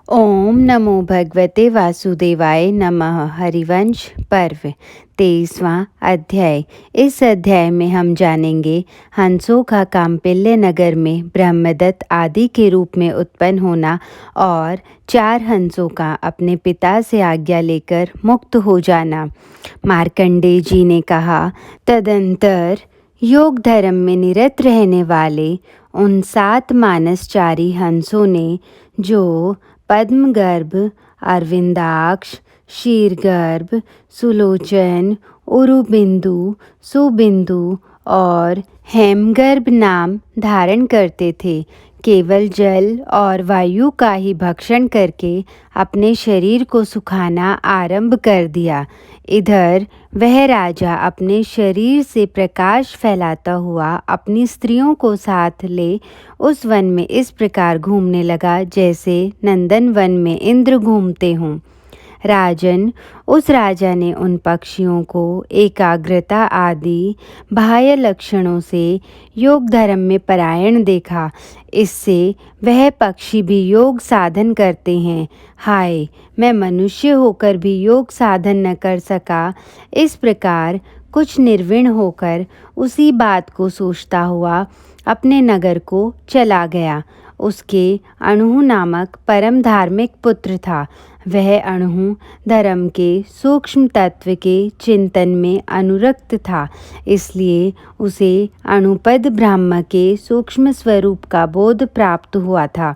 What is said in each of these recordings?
ओम नमो भगवते वासुदेवाय नमः। हरिवंश पर्व 23वां अध्याय। इस अध्याय में हम जानेंगे हंसों का काम्पिल्य नगर में ब्रह्मदत्त आदि के रूप में उत्पन्न होना और 4 हंसों का अपने पिता से आज्ञा लेकर मुक्त हो जाना। मार्कंडेय जी ने कहा, तदंतर योग धर्म में निरत रहने वाले उन 7 मानसचारी हंसों ने, जो पद्मगर्भ, अरविंदाक्ष, शीरगर्भ, सुलोचन, उरुबिंदु, सुबिंदु और हेमगर्भ नाम धारण करते थे, केवल जल और वायु का ही भक्षण करके अपने शरीर को सुखाना आरंभ कर दिया। इधर वह राजा अपने शरीर से प्रकाश फैलाता हुआ अपनी स्त्रियों को साथ ले उस वन में इस प्रकार घूमने लगा जैसे नंदन वन में इंद्र घूमते हों। राजन, उस राजा ने उन पक्षियों को एकाग्रता आदि बाह्य लक्षणों से योग धर्म में परायण देखा। इससे वह पक्षी भी योग साधन करते हैं। हाय, मैं मनुष्य होकर भी योग साधन न कर सका। इस प्रकार कुछ निर्विण होकर उसी बात को सोचता हुआ अपने नगर को चला गया। उसके अणु नामक परम धार्मिक पुत्र था। वह अणु धर्म के सूक्ष्म तत्व के चिंतन में अनुरक्त था, इसलिए उसे अणुपद ब्रह्म के सूक्ष्म स्वरूप का बोध प्राप्त हुआ था।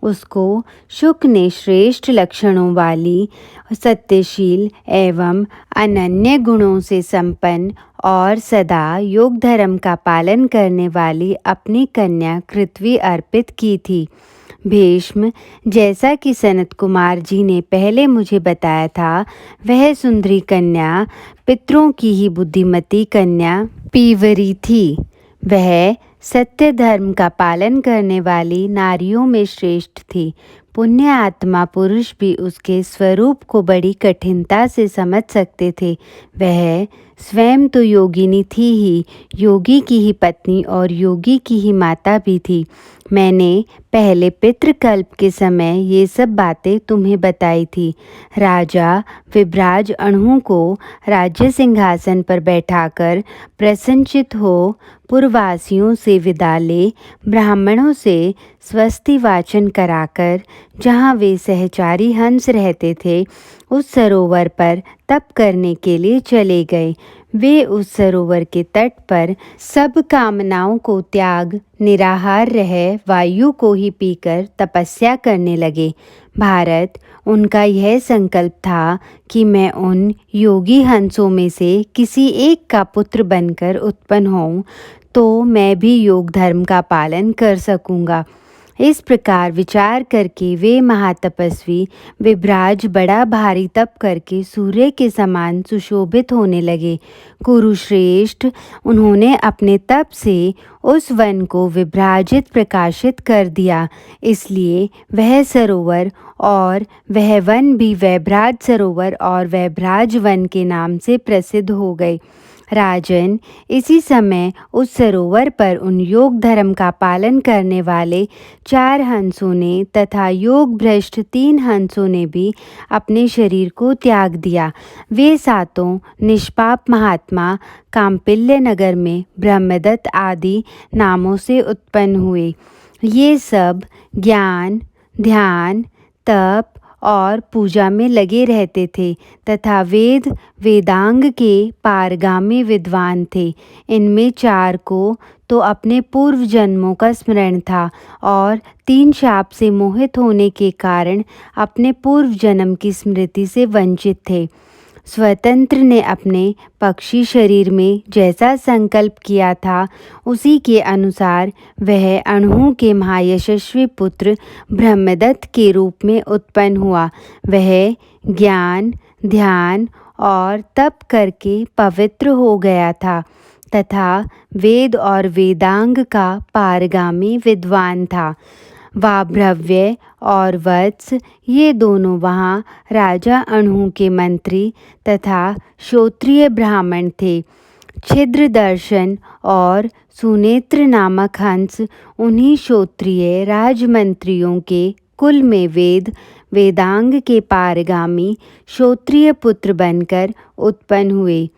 उसको शुक ने श्रेष्ठ लक्षणों वाली, सत्यशील एवं अनन्य गुणों से संपन्न और सदा योग धर्म का पालन करने वाली अपनी कन्या कृत्वी अर्पित की थी। भीष्म, जैसा कि सनत कुमार जी ने पहले मुझे बताया था, वह सुंदरी कन्या पितरों की ही बुद्धिमती कन्या पीवरी थी। वह सत्य धर्म का पालन करने वाली नारियों में श्रेष्ठ थी। पुण्य आत्मा पुरुष भी उसके स्वरूप को बड़ी कठिनता से समझ सकते थे। वह स्वयं तो योगिनी थी ही, योगी की ही पत्नी और योगी की ही माता भी थी। मैंने पहले पितृकल्प के समय ये सब बातें तुम्हें बताई थी। राजा विभ्राज अणु को राज्य सिंहासन पर बैठाकर प्रसन्नचित हो पुरवासियों से विदा ले, ब्राह्मणों से स्वस्ति वाचन कराकर जहाँ वे सहचारी हंस रहते थे, उस सरोवर पर तप करने के लिए चले गए। वे उस सरोवर के तट पर सब कामनाओं को त्याग निराहार रह वायु को ही पीकर तपस्या करने लगे। भारत, उनका यह संकल्प था कि मैं उन योगी हंसों में से किसी एक का पुत्र बनकर उत्पन्न होऊं, तो मैं भी योग धर्म का पालन कर सकूंगा। इस प्रकार विचार करके वे महातपस्वी विभ्राज बड़ा भारी तप करके सूर्य के समान सुशोभित होने लगे। कुरुश्रेष्ठ, उन्होंने अपने तप से उस वन को विभ्राजित प्रकाशित कर दिया, इसलिए वह सरोवर और वह वन भी वैभ्राज सरोवर और वैभ्राज वन के नाम से प्रसिद्ध हो गए। राजन, इसी समय उस सरोवर पर उन योग धर्म का पालन करने वाले 4 हंसों ने तथा योग भ्रष्ट 3 हंसों ने भी अपने शरीर को त्याग दिया। वे सातों निष्पाप महात्मा काम्पिल्य नगर में ब्रह्मदत्त आदि नामों से उत्पन्न हुए। ये सब ज्ञान, ध्यान, तप और पूजा में लगे रहते थे तथा वेद वेदांग के पारगामी विद्वान थे। इनमें 4 को तो अपने पूर्व जन्मों का स्मरण था और 3 शाप से मोहित होने के कारण अपने पूर्व जन्म की स्मृति से वंचित थे। स्वतंत्र ने अपने पक्षी शरीर में जैसा संकल्प किया था, उसी के अनुसार वह अणु के महायशस्वी पुत्र ब्रह्मदत्त के रूप में उत्पन्न हुआ। वह ज्ञान, ध्यान और तप करके पवित्र हो गया था तथा वेद और वेदांग का पारगामी विद्वान था। वाभ्रव्य और वत्स, ये दोनों वहाँ राजा अणु के मंत्री तथा श्रोत्रिय ब्राह्मण थे। छिद्र दर्शन और सुनेत्र नामक हंस उन्हीं श्रोत्रिय राजमंत्रियों के कुल में वेद वेदांग के पारगामी श्रोत्रिय पुत्र बनकर उत्पन्न हुए।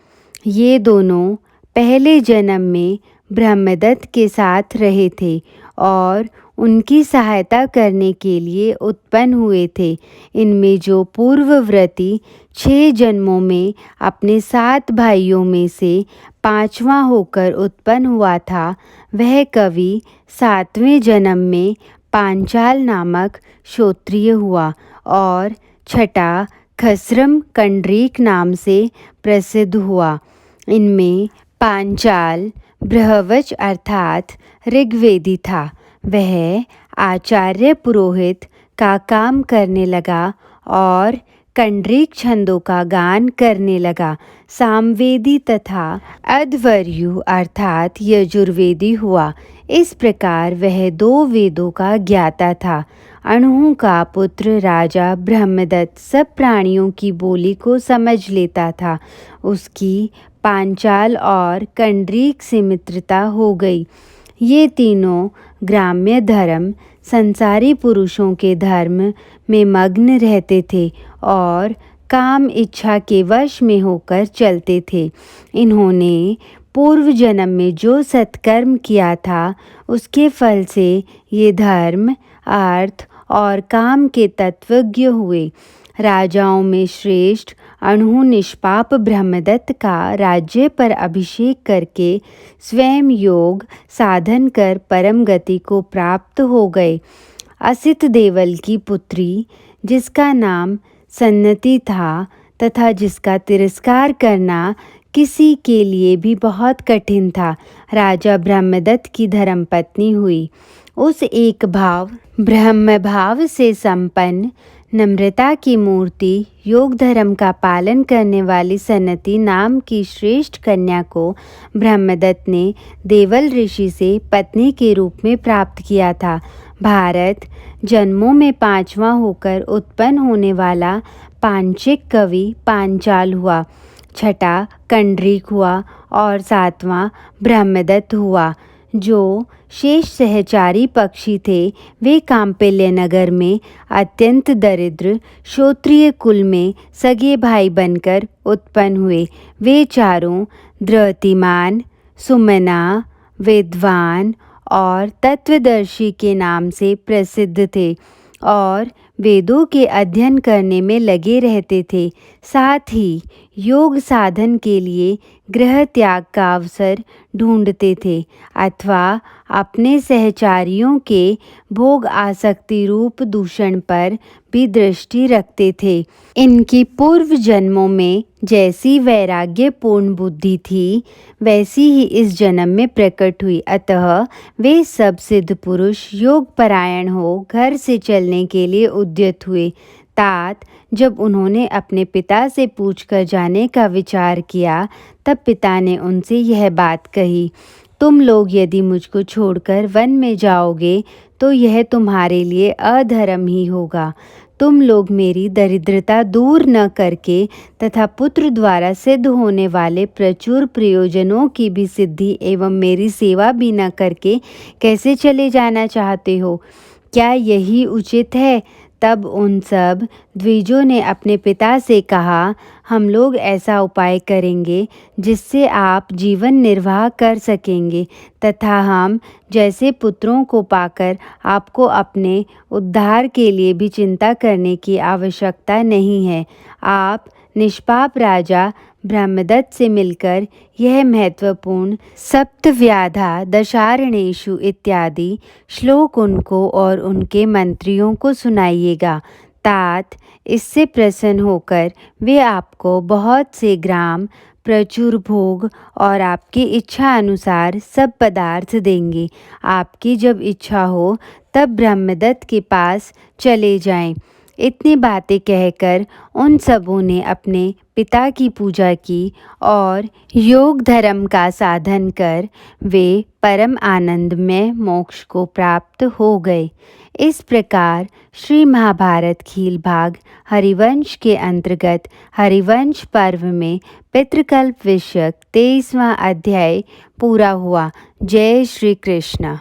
ये दोनों पहले जन्म में ब्रह्मदत्त के साथ रहे थे और उनकी सहायता करने के लिए उत्पन्न हुए थे। इनमें जो पूर्ववर्ती 6 जन्मों में अपने 7 भाइयों में से 5वां होकर उत्पन्न हुआ था, वह कवि 7वें जन्म में पांचाल नामक क्षत्रिय हुआ और छठा खसरम कंडरीक नाम से प्रसिद्ध हुआ। इनमें पांचाल बृहवच अर्थात ऋग्वेदी था। वह आचार्य पुरोहित का काम करने लगा और कंडरीक छंदों का गान करने लगा। सामवेदी तथा अध्वर्यु अर्थात यजुर्वेदी हुआ। इस प्रकार वह 2 वेदों का ज्ञाता था। अणु का पुत्र राजा ब्रह्मदत्त सब प्राणियों की बोली को समझ लेता था। उसकी पांचाल और कंडरीक से मित्रता हो गई। ये तीनों ग्राम्य धर्म संसारी पुरुषों के धर्म में मग्न रहते थे और काम इच्छा के वश में होकर चलते थे। इन्होंने पूर्व जन्म में जो सत्कर्म किया था, उसके फल से ये धर्म, अर्थ और काम के तत्वज्ञ हुए। राजाओं में श्रेष्ठ अणु निष्पाप ब्रह्मदत्त का राज्य पर अभिषेक करके स्वयं योग साधन कर परम गति को प्राप्त हो गए। असित देवल की पुत्री, जिसका नाम सन्नति था तथा जिसका तिरस्कार करना किसी के लिए भी बहुत कठिन था, राजा ब्रह्मदत्त की धर्मपत्नी हुई। उस एक भाव ब्रह्म भाव से संपन्न नम्रता की मूर्ति, योग धर्म का पालन करने वाली सन्नति नाम की श्रेष्ठ कन्या को ब्रह्मदत्त ने देवल ऋषि से पत्नी के रूप में प्राप्त किया था। भारत जन्मों में 5वां होकर उत्पन्न होने वाला पांचिक कवि पांचाल हुआ, छठा कंडरीक हुआ और 7वां ब्रह्मदत्त हुआ। जो शेष सहचारी पक्षी थे, वे कांपिल्य नगर में अत्यंत दरिद्र क्षत्रिय कुल में सगे भाई बनकर उत्पन्न हुए। वे चारों द्रतिमान, सुमना, विद्वान और तत्वदर्शी के नाम से प्रसिद्ध थे और वेदों के अध्ययन करने में लगे रहते थे। साथ ही योग साधन के लिए गृह त्याग का अवसर ढूंढते थे अथवा अपने सहचारियों के भोग आसक्ति रूप दूषण पर भी दृष्टि रखते थे। इनकी पूर्व जन्मों में जैसी वैराग्यपूर्ण बुद्धि थी, वैसी ही इस जन्म में प्रकट हुई। अतः वे सब सिद्ध पुरुष योग परायण हो घर से चलने के लिए उद्यत हुए। तात जब उन्होंने अपने पिता से पूछकर जाने का विचार किया, तब पिता ने उनसे यह बात कही, तुम लोग यदि मुझको छोड़कर वन में जाओगे तो यह तुम्हारे लिए अधर्म ही होगा। तुम लोग मेरी दरिद्रता दूर न करके तथा पुत्र द्वारा सिद्ध होने वाले प्रचुर प्रयोजनों की भी सिद्धि एवं मेरी सेवा भी न करके कैसे चले जाना चाहते हो? क्या यही उचित है? तब उन सब द्विजों ने अपने पिता से कहा, हम लोग ऐसा उपाय करेंगे जिससे आप जीवन निर्वाह कर सकेंगे तथा हम जैसे पुत्रों को पाकर आपको अपने उद्धार के लिए भी चिंता करने की आवश्यकता नहीं है। आप निष्पाप राजा ब्रह्मदत्त से मिलकर यह महत्वपूर्ण सप्तव्याधा दशारणेषु इत्यादि श्लोक उनको और उनके मंत्रियों को सुनाइएगा। तात इससे प्रसन्न होकर वे आपको बहुत से ग्राम, प्रचुर भोग और आपकी इच्छा अनुसार सब पदार्थ देंगे। आपकी जब इच्छा हो तब ब्रह्मदत्त के पास चले जाएं। इतनी बातें कहकर उन सबों ने अपने पिता की पूजा की और योग धर्म का साधन कर वे परम आनंद में मोक्ष को प्राप्त हो गए। इस प्रकार श्री महाभारत खील भाग हरिवंश के अंतर्गत हरिवंश पर्व में पितृकल्प विषयक 23वां अध्याय पूरा हुआ। जय श्री कृष्ण।